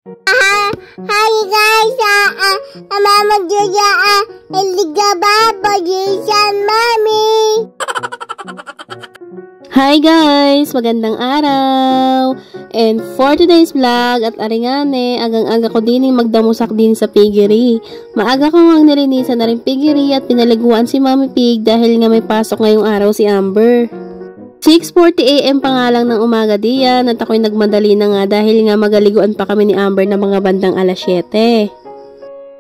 Hi guys, Mama Julia, Eligaba, Position, Mami. Hi guys! Magandang araw! And for today's vlog at aringane, agang-aga ko din magdamusak din sa piggery. Maaga ko ang nilinisan na rin piggery at pinaliguan si Mami Pig dahil nga may pasok ngayong araw si Amber. 6:40 AM pa nga lang ng umaga diyan at ako'y nagmadali na nga dahil nga magaliguan pa kami ni Amber na mga bandang alas 7.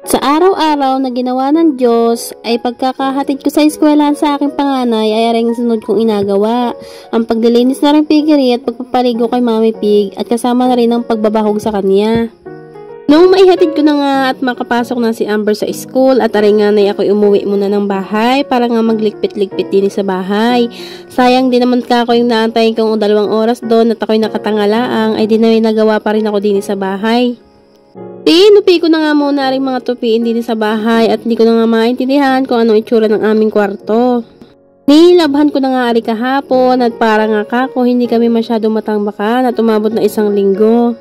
Sa araw-araw na ginawa ng Diyos ay pagkakahatid ko sa eskwelahan sa aking panganay ay aring sunod kong inagawa. Ang paglilinis na rin piggery at pagpapaligo kay Mami Pig at kasama na rin ang pagbabahog sa kanya. Noong maihatid ko na nga at makapasok na si Amber sa school at aringanay ako'y umuwi muna ng bahay para nga magligpit-ligpit din sa bahay. Sayang din naman ka ako yung naantayin kong 2 oras doon at ako'y nakatangalaang ay di na may nagawa pa rin ako din sa bahay. Tinupi ko na nga muna rin mga tupiin din sa bahay at hindi ko na nga maintindihan kung anong itsura ng aming kwarto. Nilabhan ko na nga ari kahapon at para nga kako hindi kami masyadong matangbakan at umabot na 1 linggo.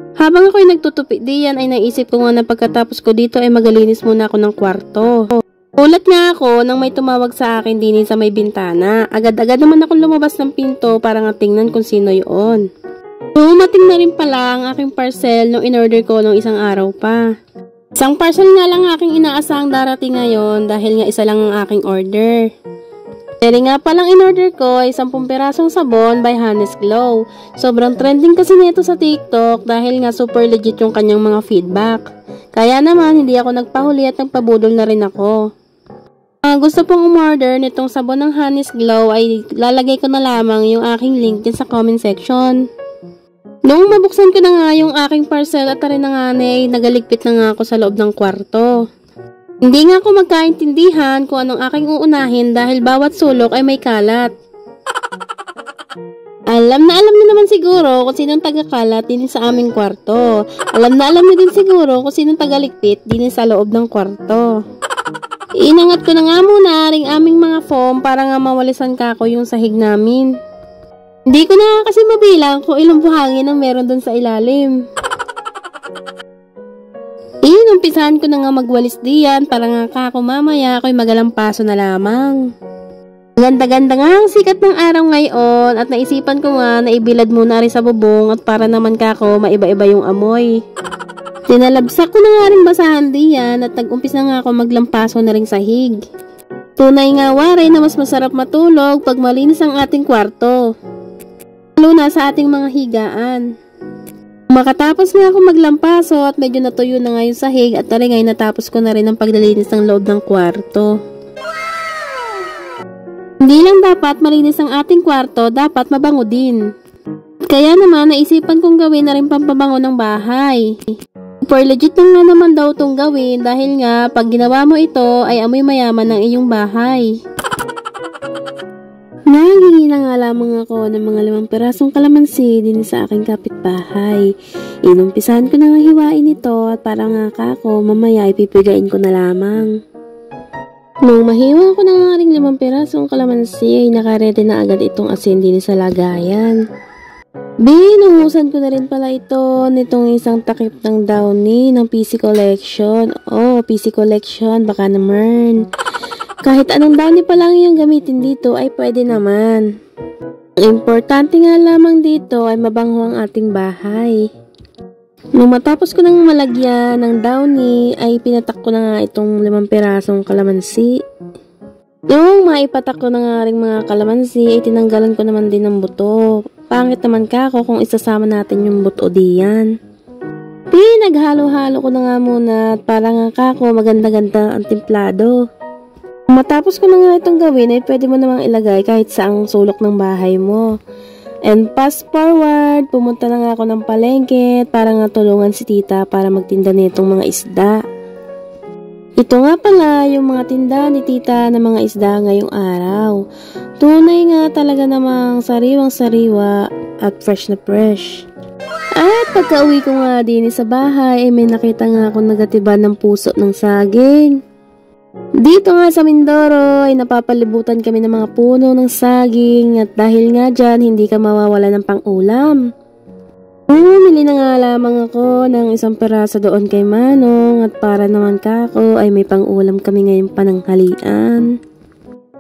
Habang ako'y nagtutupi diyan ay naisip ko nga na pagkatapos ko dito ay magalinis muna ako ng kwarto. Ulat nga ako nang may tumawag sa akin din sa may bintana. Agad-agad naman akong lumabas ng pinto para nga tingnan kung sino yun. Dumating na rin pala ang aking parcel nung in-order ko nung 1 araw pa. Isang parcel nga lang aking inaasahang darating ngayon dahil nga 1 lang ang aking order. Pero nga palang in-order ko ay 10 pirasong sabon by Honest Glow. Sobrang trending kasi nito sa TikTok dahil nga super legit yung kanyang mga feedback. Kaya naman hindi ako nagpahuli at nagpabudol na rin ako. Gusto pong umorder nitong sabon ng Honest Glow ay lalagay ko na lamang yung aking link din sa comment section. Noong mabuksan ko na nga yung aking parcel at rin na nga nagaligpit na nga ako sa loob ng kwarto. Hindi nga ako magkaintindihan kung anong aking uunahin dahil bawat sulok ay may kalat. Alam niyo naman siguro kung sinong taga-kalat din sa aming kwarto. Alam niyo din siguro kung sinong taga-ligpit din sa loob ng kwarto. Inangat ko na nga muna ring aming mga foam para nga mawalisan kako yung sahig namin. Hindi ko na kasi mabilang kung ilang buhangin ang meron dun sa ilalim. Inumpisahan ko na nga magwalis diyan para nga kako mamaya ako'y magalampaso na lamang. Ganda-ganda nga ang sikat ng araw ngayon at naisipan ko nga na ibilad muna rin sa bubong at para naman kako maiba-iba yung amoy. Tinalabsak ko na nga rin basahan diyan at nag-umpis na nga ako maglampaso na rin sahig. Tunay nga wari na mas masarap matulog pag malinis ang ating kwarto. Lalo na sa ating mga higaan. Makatapos nga ako maglampaso at medyo natuyo na nga yung sahig at taringay natapos ko na rin ang paglilinis ng loob ng kwarto. Hindi lang dapat malinis ang ating kwarto, dapat mabango din. Kaya naman naisipan kong gawin na rin pampabango ng bahay. Super legit na nga naman daw itong gawin dahil nga pag ginawa mo ito ay amoy mayaman ng iyong bahay. Nanghingi na nga lamang ako ng mga 5 pirasong kalamansi din sa aking kapitbahay. Inumpisahan ko na nga hiwain ito at para nga kako mamaya ipipigain ko na lamang. Nung mahiwa ko na nga ring 5 pirasong kalamansi ay nakaredy na agad itong asin din sa lagayan. Binuhusan ko na rin pala ito nitong isang takip ng downy ng PC Collection. Oh, PC Collection, baka naman. Kahit anong downy pa lang yung gamitin dito ay pwede naman. Ang importante nga lamang dito ay mabango ang ating bahay. Nung matapos ko nang malagyan ng downy ay pinatak ko na nga itong 5 pirasong kalamansi. Yung maipatak ko na nga rin mga kalamansi ay tinanggalan ko naman din ng buto. Pangit naman kako kung isasama natin yung buto diyan. Pinaghalo-halo ko na nga muna at para nga kako maganda-ganda ang timplado. Matapos ko na nga itong gawin ay pwede mo namang ilagay kahit saang sulok ng bahay mo. And fast forward, pumunta na nga ako ng palengke para nga tulungan si tita para magtinda nitong mga isda. Ito nga pala yung mga tinda ni tita ng mga isda ngayong araw. Tunay nga talaga namang sariwang-sariwa at fresh na fresh. At pagka-uwi ko nga din sa bahay ay may nakita nga akong nagatiban ng puso ng saging. Dito nga sa Mindoro ay napapalibutan kami ng mga puno ng saging at dahil nga dyan hindi ka mawawala ng pang-ulam. Bumili na nga lamang ako ng isang piraso doon kay Manong at para naman kako ay may pang-ulam kami ngayong pananghalian.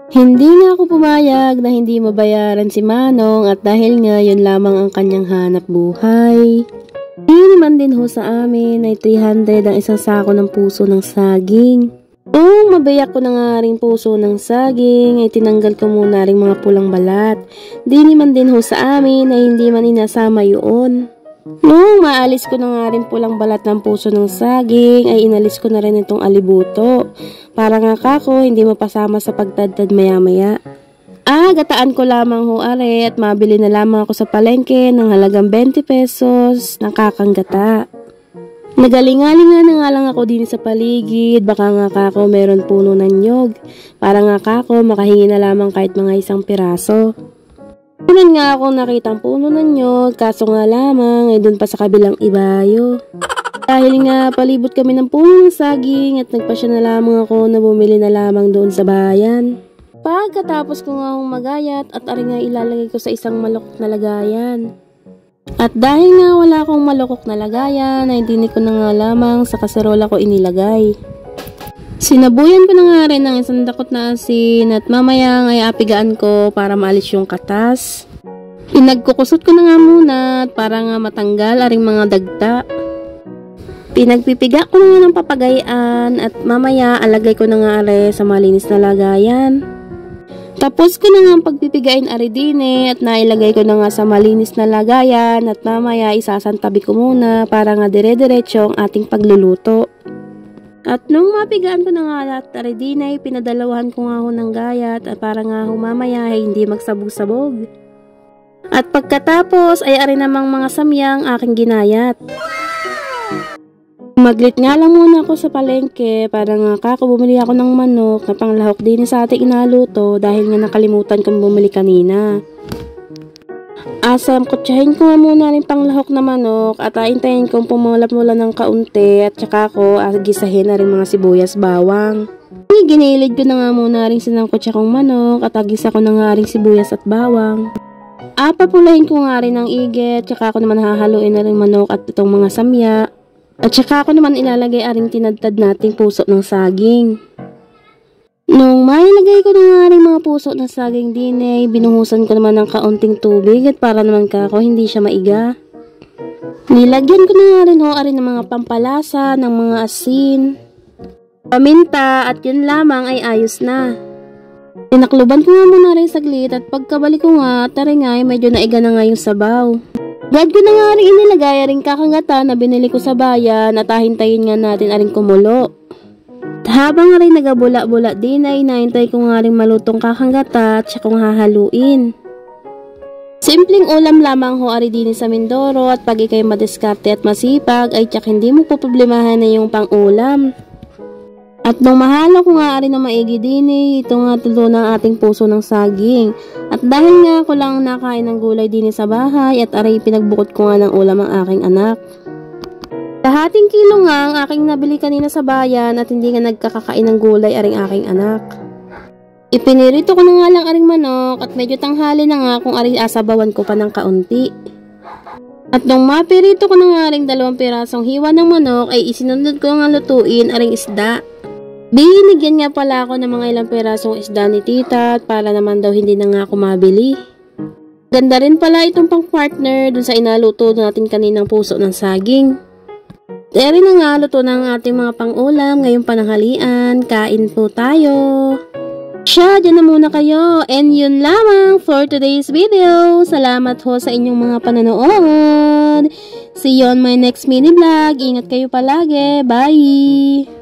Hindi nga ako pumayag na hindi mabayaran si Manong at dahil nga yun lamang ang kanyang hanap buhay. Hindi naman din ho sa amin ay 300 ang isang sako ng puso ng saging. Kung mabayak ko na nga rin puso ng saging ay tinanggal ko muna rin mga pulang balat. Di naman din ho sa amin ay hindi man inasama yun. Nung maalis ko na nga rin pulang balat ng puso ng saging ay inalis ko na rin itong alibuto. Para nga kako hindi mapasama sa pagdadad maya-maya. Gataan ko lamang ho are at mabili na lamang ako sa palengke ng halagang 20 pesos ng kakanggata. Nagalingalinga na nga lang ako din sa paligid, baka nga kako meron puno ng nyog. Para nga kako makahingi na lamang kahit mga isang piraso. Meron nga akong nakitang puno ng nyog, kaso nga lamang ay dun pa sa kabilang ibayo. Dahil nga palibot kami ng puno ng saging at nagpasya na lamang ako na bumili na lamang doon sa bayan. Pagkatapos ko nga magayat at ari nga ilalagay ko sa isang malukok na lagayan. At dahil nga wala akong malukok na lagayan ay hindi ko na nga lamang sa kaserola ko inilagay. Sinabuyan ko na nga rin ng isang dakot na asin at mamaya ay apigaan ko para maalis yung katas. Pinagkukusot ko na nga muna at para nga matanggal aring mga dagta. Pinagpipiga ko na nga ng papagayan at mamaya alagay ko na nga are sa malinis na lagayan. Tapos ko na nga ang pagpipigain ari dine at nailagay ko na nga sa malinis na lagayan at mamaya isasantabi ko muna para nga dire-diretso ang ating pagluluto. At nung mapigaan ko na nga lahat ari dine, pinadalawahan ko nga ho ng gayat at para nga ho mamaya ay hindi magsabog-sabog. At pagkatapos ay ari namang mga samyang aking ginayat. Maglit nga lang muna ako sa palengke para nga kako bumili ako ng manok na panglahok din sa ating inaluto dahil nga nakalimutan kong bumili kanina. Kutsahin ko nga muna rin panglahok na manok at hintayin kong pumulap-mula ng kaunti at saka ko gisahin na rin mga sibuyas bawang. Ginilid ko na nga muna rin sinangkutsa kong manok at agisa ko na nga rin sibuyas at bawang. Papulahin ko nga rin ng igit, saka ko naman hahaluin na rin manok at itong mga samya. At saka ako naman ilalagay aring tinadtad nating puso ng saging. Nung mailagay ko na nga rin mga puso ng saging din ay binuhusan ko naman ng kaunting tubig at para naman kako hindi siya maiga. Nilagyan ko na nga rin ho arin ng mga pampalasa, ng mga asin, paminta at yun lamang ay ayos na. Tinakluban ko nga muna rin saglit at pagkabalik ko nga tari nga ay medyo naiga na nga yung sabaw. Gad ko na nga rin inilagay aring kakangata na binili ko sa bayan at hintayin nga natin aring kumulo. Habang nga rin nagabula-bula din ay inahintay ko nga rin malutong kakangata at siya kong hahaluin. Simpleng ulam lamang ho ari din sa Mindoro at pag ikay madiskarte at masipag ay tiyak hindi mo poproblemahan na yung pang-ulam. At nung mahalo ko nga rin na maigi din ito nga tulo ng ating puso ng saging. At dahil nga ako lang nakain ng gulay din sa bahay at aray pinagbukod ko nga ng ulam ang aking anak. Lahating kilo nga ang aking nabili kanina sa bayan at hindi nga nagkakakain ng gulay aring aking anak. Ipinirito ko na nga lang aring manok at medyo tanghali na nga kung aring asabawan ko pa ng kaunti. At nung mapirito ko na nga ring 2 pirasong hiwa ng manok ay isinunod ko nga lutuin aring isda. Binigyan nga pala ako ng mga ilang pirasong isda ni tita at para naman daw hindi na nga ako mabili. Ganda rin pala itong pang partner dun sa inaluto natin kaninang puso ng saging. Dere na nga luto ng ating mga pang-ulam ngayong pananghalian. Kain po tayo. Siya, dyan na muna kayo. And yun lamang for today's video. Salamat ho sa inyong mga pananood. See you on my next mini vlog. Ingat kayo palagi. Bye!